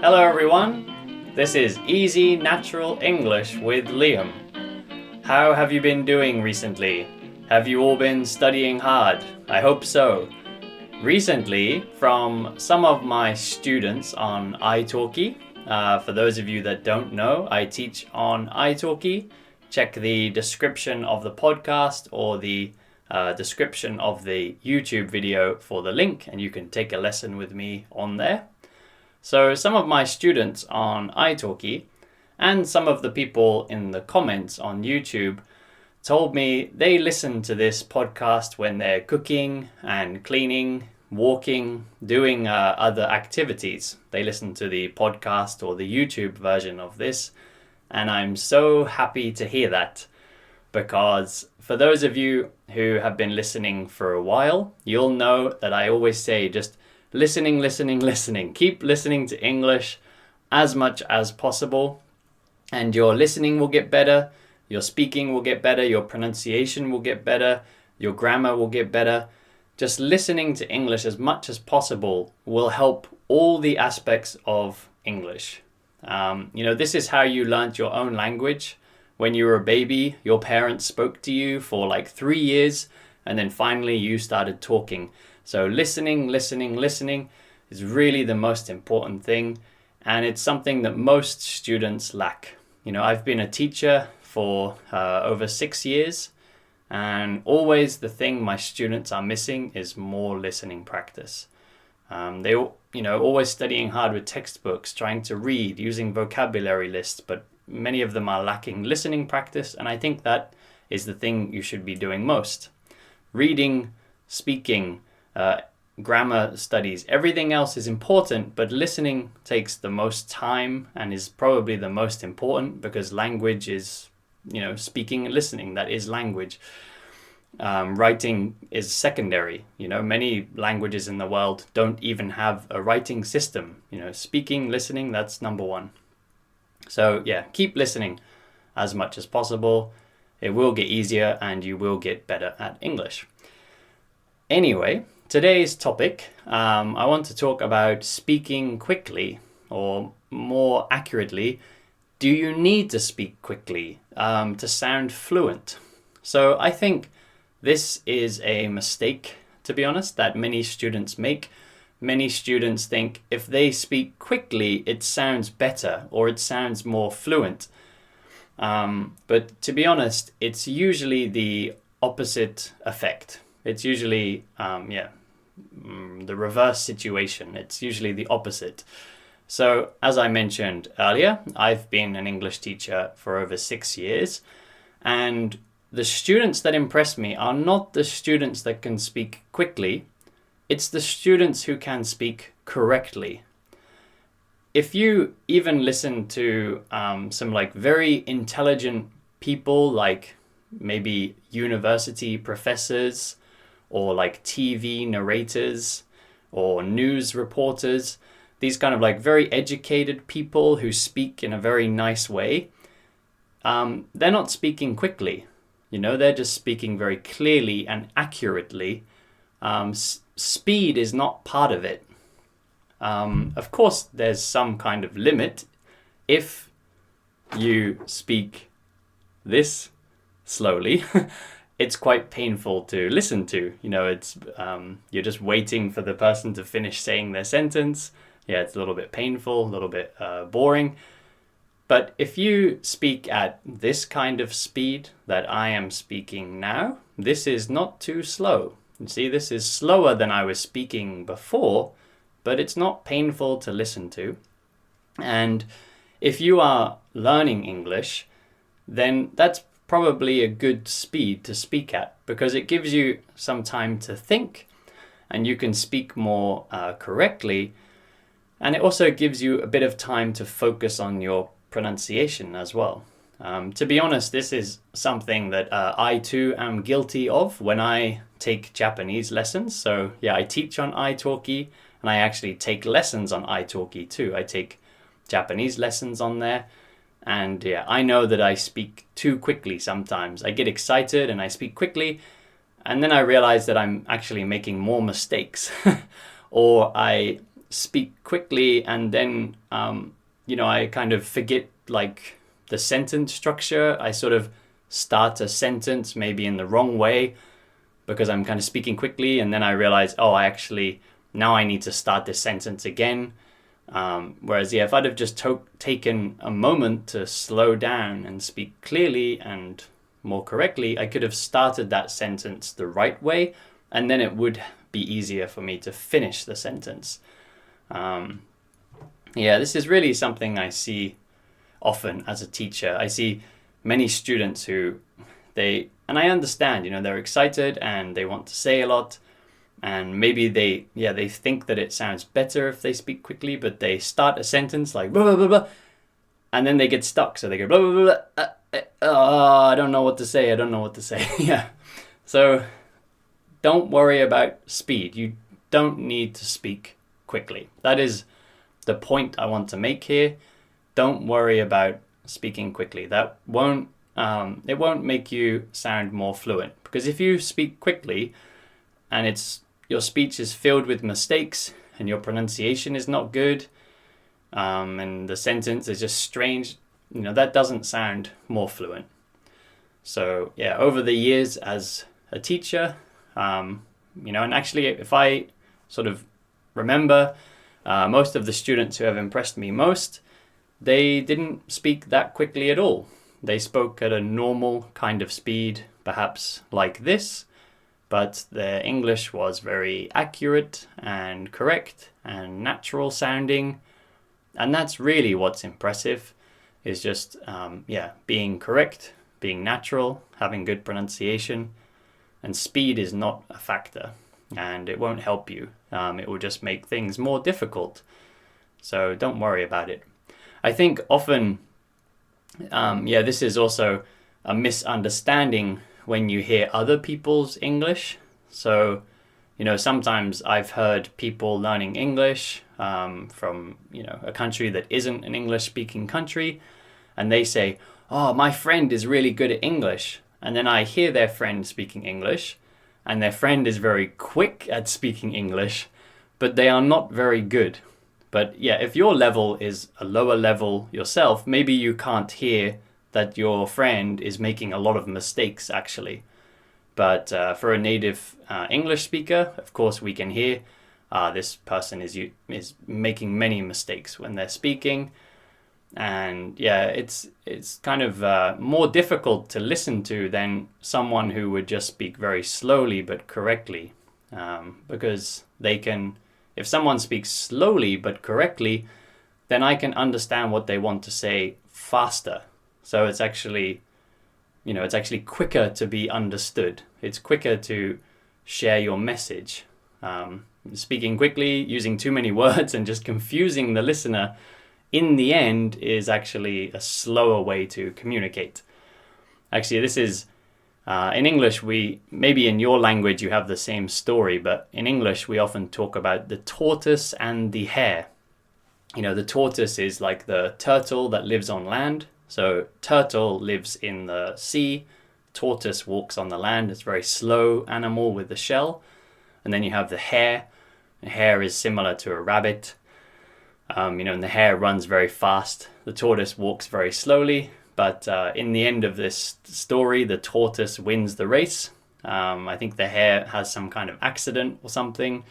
Hello everyone, this is Easy Natural English with Liam. How have you been doing recently? Have you all been studying hard? I hope so. Recently, from some of my students on italki, for those of you that don't know, I teach on italki. Check the description of the podcast or the description of the YouTube video for the link, and you can take a lesson with me on there. So some of my students on italki and some of the people in the comments on YouTube told me they listen to this podcast when they're cooking and cleaning, walking, doing other activities. They listen to the podcast or the YouTube version of this, and I'm so happy to hear that, because for those of you who have been listening for a while, you'll know that I always say just listening. Keep listening to English as much as possible, and your listening will get better, your speaking will get better, your pronunciation will get better, your grammar will get better. Just listening to English as much as possible will help all the aspects of English. This is how you learnt your own language. When you were a baby, your parents spoke to you for like 3 years, and then finally you started talking. So listening is really the most important thing, and it's something that most students lack. I've been a teacher for over 6 years, and always the thing my students are missing is more listening practice. They always studying hard with textbooks, trying to read, using vocabulary lists, but many of them are lacking listening practice, and I think that is the thing you should be doing most. Reading, speaking, grammar studies, everything else is important, but listening takes the most time and is probably the most important, because language is, speaking and listening, that is language. Writing is secondary. Many languages in the world don't even have a writing system. Speaking, listening, that's number one. So yeah, keep listening as much as possible. It will get easier and you will get better at English. Anyway, today's topic, I want to talk about speaking quickly, or more accurately, do you need to speak quickly to sound fluent? So I think this is a mistake, to be honest, that many students make. Many students think if they speak quickly, it sounds better or it sounds more fluent. But to be honest, it's usually the opposite effect. It's usually, the reverse situation. It's usually the opposite. So, as I mentioned earlier, I've been an English teacher for over 6 years, and the students that impress me are not the students that can speak quickly, it's the students who can speak correctly. If you even listen to some very intelligent people, like maybe university professors, or like TV narrators or news reporters, these kind of very educated people who speak in a very nice way, they're not speaking quickly. They're just speaking very clearly and accurately. Speed is not part of it. Of course, there's some kind of limit. If you speak this slowly, it's quite painful to listen to. It's you're just waiting for the person to finish saying their sentence. Yeah, it's a little bit painful, a little bit boring. But if you speak at this kind of speed that I am speaking now, this is not too slow. You see, this is slower than I was speaking before, but it's not painful to listen to. And if you are learning English, then that's probably a good speed to speak at, because it gives you some time to think and you can speak more correctly. And it also gives you a bit of time to focus on your pronunciation as well. To be honest, this is something that I too am guilty of when I take Japanese lessons. So yeah, I teach on italki, and I actually take lessons on italki too. I take Japanese lessons on there. And yeah, I know that I speak too quickly sometimes. I get excited and I speak quickly, and then I realize that I'm actually making more mistakes. Or I speak quickly and then, I kind of forget like the sentence structure. I sort of start a sentence maybe in the wrong way because I'm kind of speaking quickly, and then I realize, now I need to start this sentence again. Whereas, if I'd have just taken a moment to slow down and speak clearly and more correctly, I could have started that sentence the right way, and then it would be easier for me to finish the sentence. This is really something I see often as a teacher. I see many students and I understand, they're excited and they want to say a lot, and maybe they think that it sounds better if they speak quickly, but they start a sentence like blah, blah, blah, blah, and then they get stuck. So they go blah, blah, blah, I don't know what to say. Yeah. So don't worry about speed. You don't need to speak quickly. That is the point I want to make here. Don't worry about speaking quickly. That won't make you sound more fluent, because if you speak quickly and your speech is filled with mistakes and your pronunciation is not good, and the sentence is just strange, that doesn't sound more fluent. So over the years as a teacher, and actually if I sort of remember, most of the students who have impressed me most, they didn't speak that quickly at all. They spoke at a normal kind of speed, perhaps like this, but their English was very accurate and correct and natural sounding. And that's really what's impressive, is just, being correct, being natural, having good pronunciation. And speed is not a factor, and it won't help you. It will just make things more difficult. So don't worry about it. I think often, this is also a misunderstanding when you hear other people's English. So, sometimes I've heard people learning English from, a country that isn't an English-speaking country, and they say, "Oh, my friend is really good at English." And then I hear their friend speaking English, and their friend is very quick at speaking English, but they are not very good. But if your level is a lower level yourself, maybe you can't hear that your friend is making a lot of mistakes, actually. But for a native English speaker, of course, we can hear this person is making many mistakes when they're speaking. And it's kind of more difficult to listen to than someone who would just speak very slowly but correctly. Because if someone speaks slowly but correctly, then I can understand what they want to say faster. So it's actually quicker to be understood. It's quicker to share your message. Speaking quickly, using too many words and just confusing the listener, in the end, is actually a slower way to communicate. Actually, this is, in English, maybe in your language you have the same story, but in English we often talk about the tortoise and the hare. The tortoise is like the turtle that lives on land. So turtle lives in the sea, tortoise walks on the land. It's a very slow animal with the shell. And then you have the hare. The hare is similar to a rabbit. And the hare runs very fast. The tortoise walks very slowly. But in the end of this story, the tortoise wins the race. I think the hare has some kind of accident or something.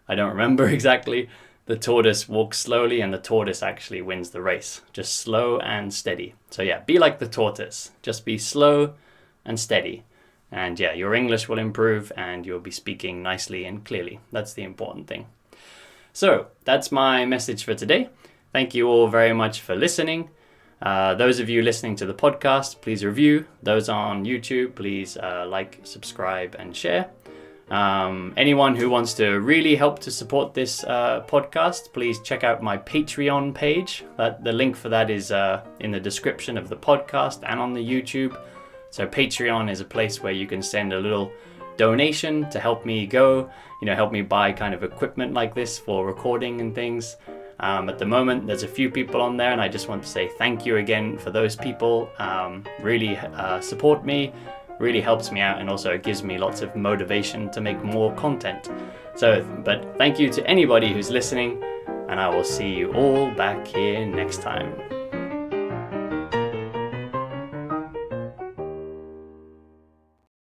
I don't remember exactly. The tortoise walks slowly and the tortoise actually wins the race. Just slow and steady. So be like the tortoise. Just be slow and steady. And your English will improve and you'll be speaking nicely and clearly. That's the important thing. So that's my message for today. Thank you all very much for listening. Those of you listening to the podcast, please review. Those on YouTube, please like, subscribe, and share. Anyone who wants to really help to support this podcast, please check out my Patreon page. The link for that is in the description of the podcast and on the YouTube. So Patreon is a place where you can send a little donation to help me help me buy kind of equipment like this for recording and things. At the moment, there's a few people on there, and I just want to say thank you again for those people. Really support me, really helps me out, and also gives me lots of motivation to make more content. But thank you to anybody who's listening. and I will see you all back here next time.